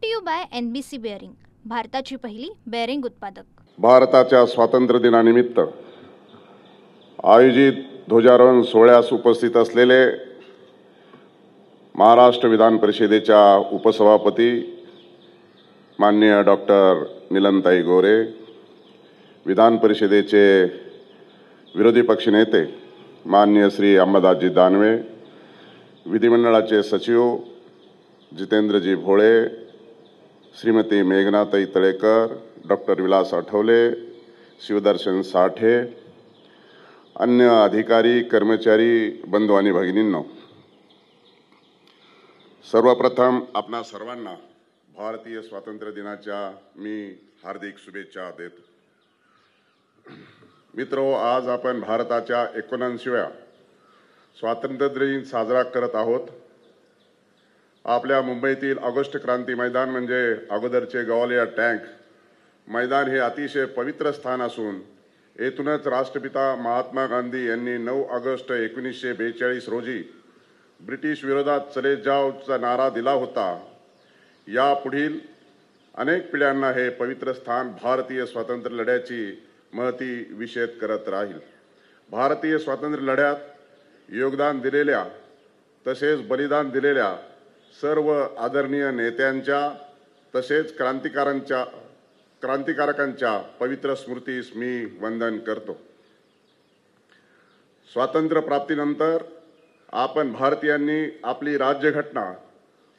To you by NBC bearing, भारताची पहिली bearing उत्पादक. भारताच्या स्वातंत्र्य दिनानिमित्त आयोजित ध्वजारोहण सोहळ्यास उपस्थित असलेले महाराष्ट्र विधान परिषदेच्या उपसभापती माननीय डॉक्टर नीलमताई गोरे, विधान परिषदेचे विरोधी पक्षनेते माननीय श्री अंबादासजी दानवे, विधिमंडळाचे सचिव जितेंद्रजी भोळे, श्रीमती मेघनाताई तळेकर, डॉक्टर विलास आठवले, शिवदर्शन साठे, अन्य अधिकारी कर्मचारी बंधू आणि भगिनींनो, सर्वप्रथम आपणा सर्वांना भारतीय स्वातंत्र्य दिनाच्या मी हार्दिक शुभेच्छा देतो. मित्रो, आज आपण भारताच्या 79व्या स्वातंत्र्य दिन साजरा करत आहोत. आपल्या मुंबईतील ऑगस्ट क्रांती मैदान म्हणजे अगोदरचे गवालिया टँक मैदान हे अतिशय पवित्र स्थान असून येथूनच राष्ट्रपिता महात्मा गांधी यांनी 9 ऑगस्ट 1942 रोजी ब्रिटिश विरोधात चले जावचा नारा दिला होता. यापुढील अनेक पिढ्यांना हे पवित्र स्थान भारतीय स्वातंत्र्य लढ्याची महती विशेष करत राहील. भारतीय स्वातंत्र्य लढ्यात योगदान दिलेल्या तसेच बलिदान दिलेल्या सर्व आदरणीय नेत्यांच्या तसेच क्रांतिकारकांच्या पवित्र स्मृतीस मी वंदन करतो. स्वातंत्र्य प्राप्तीनंतर आपण भारतीयांनी आपली राज्यघटना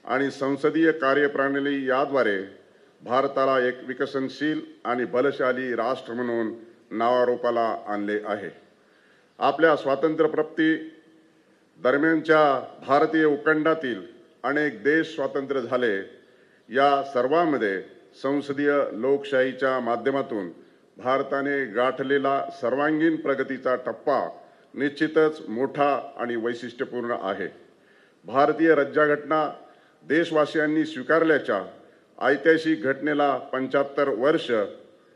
आणि संसदीय कार्यप्रणाली याद्वारे भारताला एक विकसनशील आणि बलशाली राष्ट्र म्हणून नावारूपाला आणले आहे. आपल्या स्वातंत्र्य प्राप्ती दरम्यानच्या भारतीय उपखंडातील अनेक देश स्वतंत्र झाले. या सर्वांमध्ये संसदीय लोकशाहीच्या माध्यमातून भारताने गाठलेला सर्वांगीण प्रगतीचा टप्पा निश्चितच मोठा आणि वैशिष्ट्यपूर्ण आहे. भारतीय राज्यघटना देशवासियांनी स्वीकारल्याच्या ऐतिहासिक घटनेला 75 वर्ष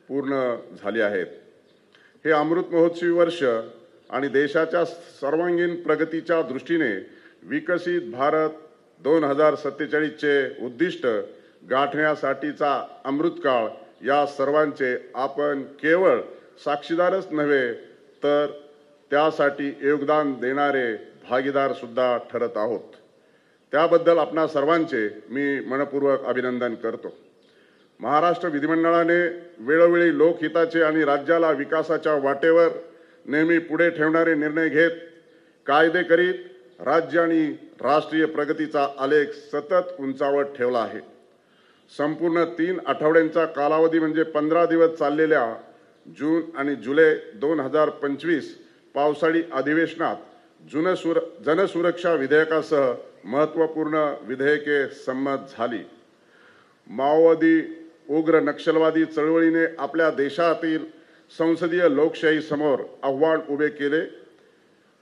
पूर्ण झाली आहेत. हे अमृत महोत्सवी वर्ष आणि देशाच्या सर्वांगीण प्रगतीच्या दृष्टीने विकसित भारत 2047 चे उद्दिष्ट गाठण्यासाठीचा अमृतकाळ या सर्वांचे आपण केवळ साक्षीदारच नव्हे तर त्यासाठी योगदान देणारे भागीदार सुद्धा ठरत आहोत. त्याबद्दल आपणा सर्वांचे मी मनपूर्वक अभिनंदन करतो. महाराष्ट्र विधिमंडळाने वेळोवेळी लोकहिताचे आणि राज्याला विकासाच्या वाटेवर नेहमी पुढे ठेवणारे निर्णय घेत कायदे करीत राज्य आणि राष्ट्रीय प्रगतीचा आलेख सतत उंचावत ठेवला आहे. संपूर्ण 3 आठवड्यांचा कालावधी म्हणजे 15 दिवस चाललेल्या जून आणि जुलै 2025 पावसाळी अधिवेशनात जनसुरक्षा विधेयकासह महत्त्वपूर्ण विधेयके संमत झाली. माओवादी उग्र नक्षलवादी चळवळीने आपल्या देशातील संसदीय लोकशाही समोर आव्हान उभे केले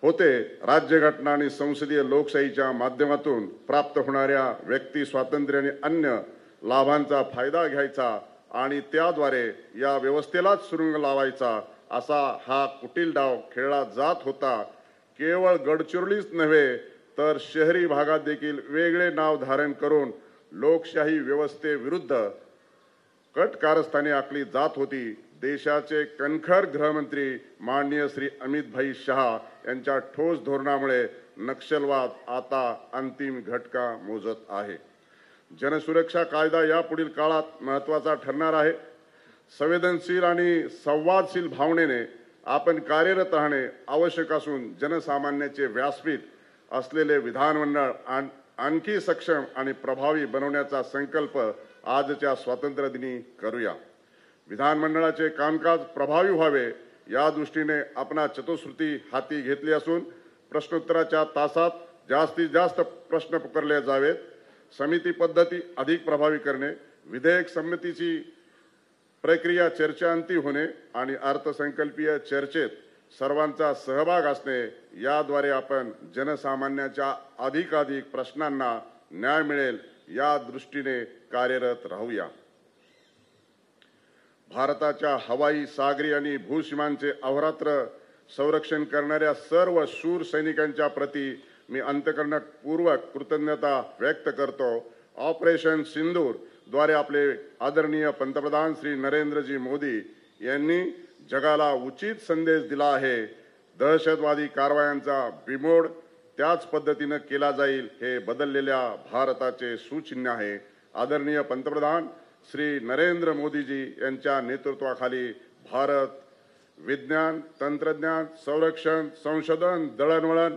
होते. राज्यघटना आणि संसदीय लोकशाहीच्या माध्यमातून प्राप्त होणाऱ्या व्यक्ती स्वातंत्र्य आणि अन्य लाभांचा फायदा घ्यायचा आणि त्याद्वारे या व्यवस्थेलाच सुरुंग लावायचा असा हा कुटील डाव खेळला जात होता. केवळ गडचिरोलीच नव्हे तर शहरी भागात देखील वेगळे नाव धारण करून लोकशाही व्यवस्थेविरुद्ध कट कारस्थाने आखली जात होती. देशाचे कणखर गृहमंत्री माननीय श्री अमितभाई शहा यांच्या ठोस धोरणामुळे नक्षलवाद आता अंतिम घटका मोजत आहे. जनसुरक्षा कायदा यापुढील काळात महत्त्वाचा ठरणार आहे. संवेदनशील आणि संवादशील भावनेने आपण कार्यरत राहणे आवश्यक असून जनसामान्याचे व्यासपीठ असलेले विधानमंडळ आणखी सक्षम आणि प्रभावी बनवण्याचा संकल्प आजच्या स्वातंत्र्य दिनी करूया. विधानमंडळाचे कामकाज प्रभावी व्हावे या दृष्टीने आपण चतुःश्रुती हाती घेतली असून प्रश्नोत्तराच्या तासात जास्तीत जास्त प्रश्न पुकारले जावेत. समिती पद्धती अधिक प्रभावी करणे, विधेयक संमतीची प्रक्रिया चर्चांती होणे आणि अर्थसंकल्पीय चर्चेत सर्वांचा सहभाग असणे याद्वारे आपण जनसामान्याच्या अधिकाधिक प्रश्नांना न्याय मिळेल या दृष्टीने कार्यरत राहूया. भारताच्या हवाई, सागरी आणि भूसीमांचे अहोरात्र संरक्षण करणाऱ्या सर्व शूर सैनिकांच्या प्रती मी अंतःकरणपूर्वक कृतज्ञता व्यक्त करतो. ऑपरेशन सिंदूर द्वारे आपले आदरणीय पंतप्रधान श्री नरेंद्रजी मोदी यांनी जगाला उचित संदेश दिला आहे। दहशतवादी कारवायांचा बिमोड त्याच पद्धतीने केला जाईल हे बदललेल्या भारताचे सूचिन्ह आहे। आदरणीय पंतप्रधान श्री नरेंद्र मोदीजी यांच्या नेतृत्वाखाली भारत विज्ञान, तंत्रज्ञान, संरक्षण, संशोधन, दळणवळण,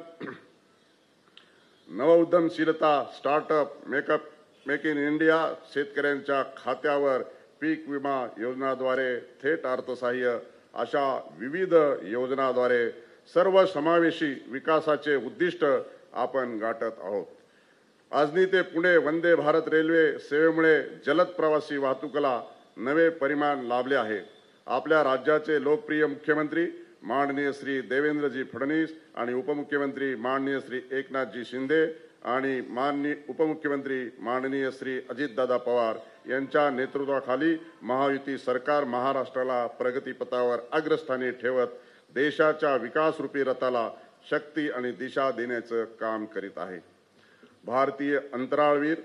नवउद्यमशीलता, स्टार्टअप, मेक इन इंडिया, शेतकऱ्यांच्या खात्यावर पीक विमा योजनाद्वारे थेट अर्थसहाय्य अशा विविध योजनाद्वारे सर्वसमावेशी विकासाचे उद्दिष्ट आपण गाठत आहोत। आजनी ते पुणे वंदे भारत रेल्वे सेवेमुळे जलद प्रवासी वाहतुकीला नवे परिमाण लाभले आहे। आपल्या राज्याचे लोकप्रिय मुख्यमंत्री माननीय श्री देवेंद्रजी फडणवीस आणि उपमुख्यमंत्री माननीय श्री एकनाथजी शिंदे आणि माननीय उपमुख्यमंत्री माननीय श्री अजितदादा पवार यांच्या नेतृत्वाखाली महायुती सरकार महाराष्ट्राला प्रगतीपथावर अग्रस्थानी ठेवत देशाच्या विकासरूपी रथाला शक्ती आणि दिशा देण्याचे काम करीत आहे। भारतीय अंतराळवीर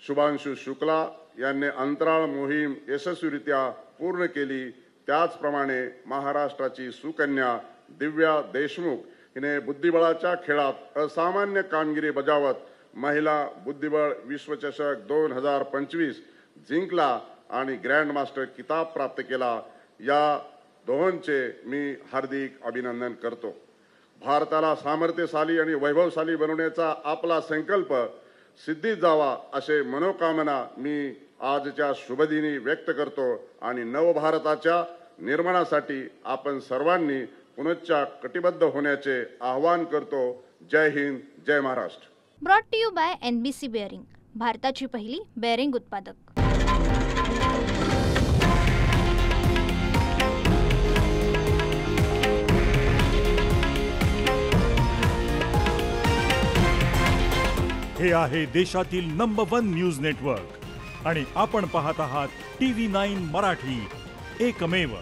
शुभांशु शुक्ला यांनी अंतराळ मोहीम यशस्वीरित्या पूर्ण केली। त्याचप्रमाणे महाराष्ट्राची सुकन्या दिव्या देशमुख हिने बुद्धिबळाच्या खेळात असामान्य कामगिरी बजावत महिला बुद्धिबळ विश्वचषक 2025 जिंकला आणि ग्रँड मास्टर किताब प्राप्त केला। या दोहोंचे मी हार्दिक अभिनंदन करतो। भारताला सामर्थ्यशाली आणि वैभवशाली बनवण्याचा आपला संकल्प सिद्धीत जावा असे मनोकामना मी आजच्या शुभदिनी व्यक्त करतो आणि नवभारताच्या निर्माणासाठी आपण सर्वांनी पुनश्च कटिबद्ध होण्याचे आवाहन करतो। जय हिंद, जय Maharashtra. Brought to you by NBC bearing, भारताची पहिली बेअरिंग उत्पादक। हे आहे देशातील नंबर 1 न्यूज नेटवर्क आणि आपण पाहत आहात TV9 मराठी, एकमेव।